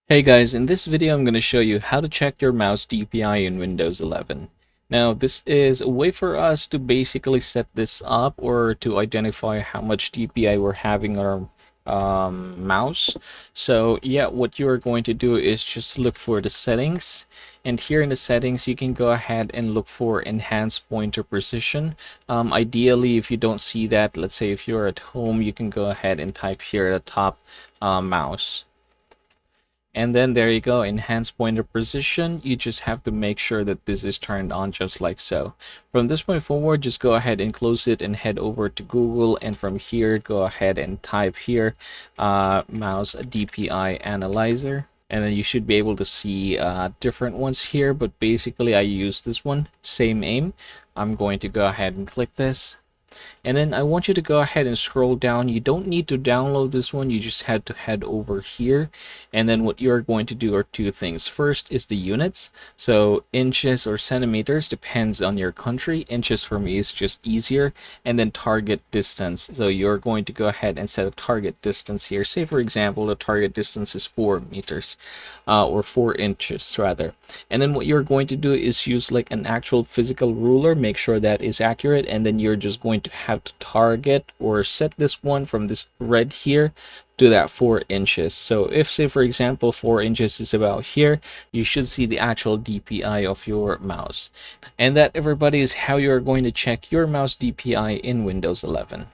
Hey guys, in this video I'm going to show you how to check your mouse DPI in Windows 11. Now this is a way for us to basically set this up or to identify how much DPI we're having on our mouse. So yeah, what you're going to do is just look for the settings, and here in the settings you can go ahead and look for enhanced pointer precision. Ideally, if you don't see that, let's say if you're at home, you can go ahead and type here at the top mouse. And then there you go, enhance pointer precision. You just have to make sure that this is turned on just like so. From this point forward, just go ahead and close it and head over to Google. And from here, go ahead and type here, mouse DPI analyzer. And then you should be able to see different ones here, but basically I use this one, same aim. I'm going to go ahead and click this. And then I want you to go ahead and scroll down. You don't need to download this one. You just had to head over here. And then what you're going to do are two things. First is the units. So inches or centimeters depends on your country. Inches for me is just easier. And then target distance. So you're going to go ahead and set a target distance here. Say for example, the target distance is 4 meters or 4 inches rather. And then what you're going to do is use like an actual physical ruler. Make sure that is accurate. And then you're just going to have to target or set this one from this red here to that 4 inches. So if say for example 4 inches is about here, you should see the actual DPI of your mouse. And that, everybody, is how you're going to check your mouse DPI in Windows 11.